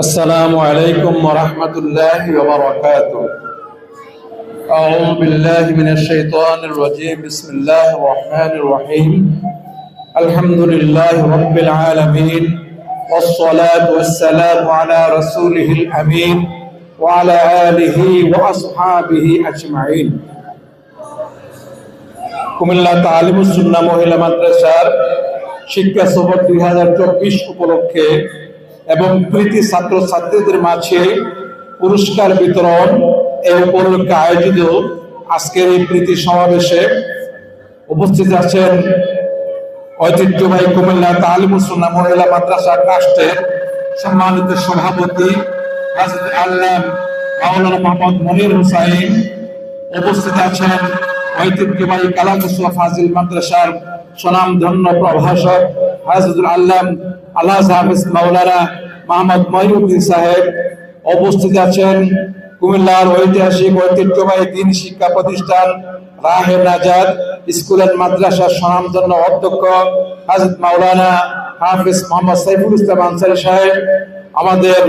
السلام عليكم ورحمة الله وبركاته. أعوذ بالله من الشيطان الرجيم. بسم الله الرحمن الرحيم. الحمد لله رب العالمين والصلاة والسلام على رسوله الأمين وعلى آله وأصحابه أجمعين. কুমিল্লা তালিমুস সুন্নাহ মহিলা মাদ্রাসার শিক্ষা সফর 2024 উপলক্ষে এবং কৃতি ছাত্র ছাত্রীদের মাঝে পুরস্কার বিতরণ এই উপলক্ষে আয়োজিত আজকের এই প্রীতি সমাবেশে উপস্থিত আছেন ঐতিহ্যবাহী কুমিল্লা তালিমুস সুন্নাহ মহিলা মাদ্রাসা ট্রাস্টের সম্মানিত সভাপতি হযরত আল্লামা মাওলানা মোহাম্মদ মনির হোসেন, উপস্থিত আছেন ঐতিহ্যবাহী কালাকুসুয়া ফাজিল মাদ্রাসার স্বনামধন্য প্রভাষক হযরত আল্লাহ হাফেজ মাওলানা মোহাম্মদ মঈনুদ্দিন সাহেব, উপস্থিত আছেন কুমিল্লার ঐতিহাসিক ঐতিহ্যবাহী দ্বীন শিক্ষা প্রতিষ্ঠান রাহে নাজাত স্কুল এন্ড মাদ্রাসার স্বনামধন্য অধ্যক্ষ হযরত মাওলানা হাফেজ মোহাম্মদ সাইফুল ইসলাম আনসারী সাহেব, আমাদের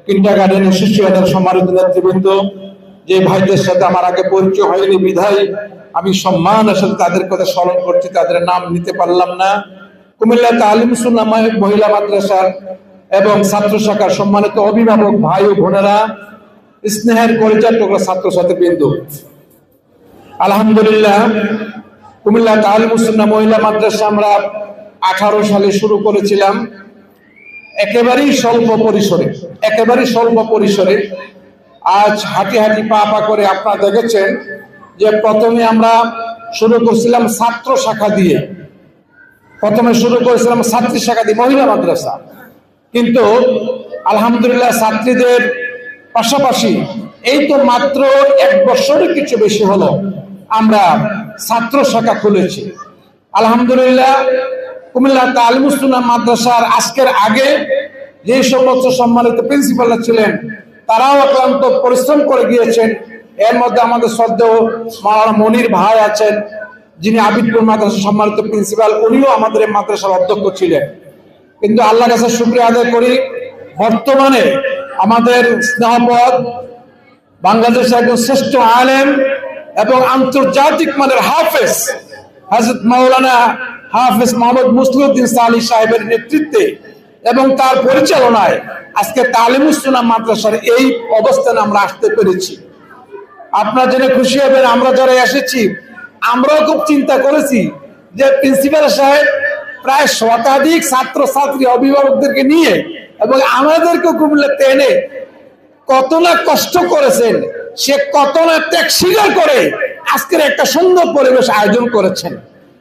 কিন্ডারগার্টেনের শিশুদের সম্মানিত নেতৃবৃন্দ, যে ভাইদের সাথে আমার আগে পরিচয় হয়নি বিধায় আমি সম্মানের সাথে তাদের কথা স্মরণ করছি, তাদের নাম নিতে পারলাম না। কুমিল্লা তালিমুস সুন্নাহ মহিলা মাদ্রাসার এবং ছাত্র শাখার সম্মানিত অভিভাবক ভাই ও বোনেরা, স্নেহের কলিজার টুকরা ছাত্রছাত্রীবৃন্দ, আলহামদুলিল্লাহ কুমিল্লা তালিমুস সুন্নাহ মহিলা মাদ্রাসা আমরা 18 সালে শুরু করেছিলাম একেবারেই স্বল্প পরিসরে। আজ হাঁটি হাঁটি পা পা করে আপনারা দেখেছেন যে প্রথমে আমরা শুরু করছিলাম ছাত্রী শাখা দিয়ে মহিলা মাদ্রাসা, কিন্তু আলহামদুলিল্লাহ ছাত্রীদের পাশাপাশি এই তো মাত্র 1 বছরের কিছু বেশি হলো আমরা ছাত্র শাখা খুলেছি। আলহামদুলিল্লাহ কুমিল্লা তালিমুস সুন্নাহ মাদ্রাসার আজকের আগে যে সমস্ত সম্মানিত প্রিন্সিপালরা ছিলেন তারাও অক্লান্ত পরিশ্রম করে গিয়েছেন। এর মধ্যে আমাদের শ্রদ্ধেয় মাওলানা মনির ভাই আছেন, যিনি আবিদপুর মাদ্রাসার সম্মানিত প্রিন্সিপাল, উনিও আমাদের মাদ্রাসার অধ্যক্ষ ছিলেন। কিন্তু আল্লাহর কাছে শুকরিয়া আদায় করি, বর্তমানে আমাদের স্নেহপদ বাংলাদেশের একজন শ্রেষ্ঠ আলেম এবং আন্তর্জাতিক মানের হাফেজ হযরত মাওলানা হাফেজ মোহাম্মদ মুসলিউদ্দিন সালি সাহেবের নেতৃত্বে এবং তার পরিচালনায় আজকে তালিমুস সুন্নাহ মাদ্রাসার এই অবস্থানে আমরা আসতে পেরেছি। আপনারা জেনে খুশি হবেন, আমরা যারা এসেছি আমরাও খুব চিন্তা করেছি যে প্রিন্সিপাল সাহেব প্রায় শতাধিক ছাত্র ছাত্রী অভিভাবকদেরকে নিয়ে এবং আমাদেরকে কুমিল্লাতে এনে কত না কষ্ট করেছেন, সে কত না ত্যাগ স্বীকার করে আজকের একটা সুন্দর পরিবেশ আয়োজন করেছেন।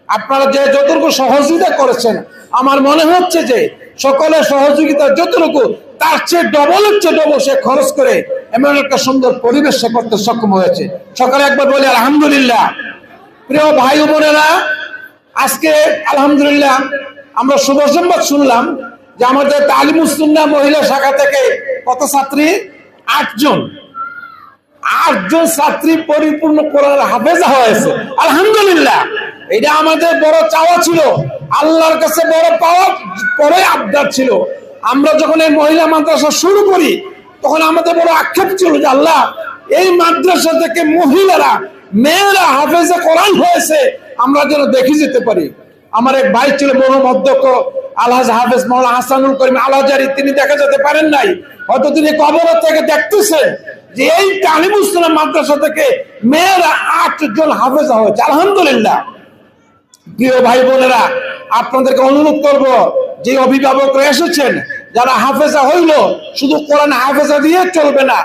আপনারা যে যতটুকু সহযোগিতা করেছেন, আমার মনে হচ্ছে যে সকলের সহযোগিতা যতটুকু তার চেয়ে ডবল সে খরচ করে এমন একটা সুন্দর পরিবেশ সে করতে সক্ষম হয়েছে। সকালে একবার বলি আলহামদুলিল্লাহ। প্রিয় ভাই বোনেরা, আজকে আলহামদুলিল্লাহ আমরা শুভ সংবাদ শুনলাম যে আমাদের তালিমুস সুন্নাহ মহিলা শাখা থেকে কত ছাত্রী? 8 জন ছাত্রী পরিপূর্ণ কোরআনের হাফেজা হয়েছে। আলহামদুলিল্লাহ, এটা আমাদের বড় চাওয়া ছিল, আল্লাহর কাছে বড় পাওয়া, বড় আবদার ছিল। আমরা যখন এই মহিলা মাদ্রাসা শুরু করি তখন আমাদের বড় আক্ষেপ ছিল যে আল্লাহ, এই মাদ্রাসা থেকে মেয়েরা হাফেজা কোরআন হয়েছে আমরা যেন দেখে যেতে পারি। আমার এক ভাই ছিল মরহুম অধ্যক্ষ আলহাজ হাফেজ মাওলানা হাসানুল করিম আল-আজহারী, তিনি দেখা যেতে পারেন নাই, হয়তো তিনি কবর থেকে দেখতেছেন যে এই তালিমুস সুন্নাহ মাদ্রাসা থেকে মেয়েরা 8 জন হাফেজা হয়েছে। আলহামদুলিল্লাহ। প্রিয় ভাই বোনেরা, আপনাদেরকে অনুরোধ করব, যে অভিভাবকরা এসেছেন যারা হাফেজা হইল, শুধু কোরআন হাফেজা দিয়ে চলবে না,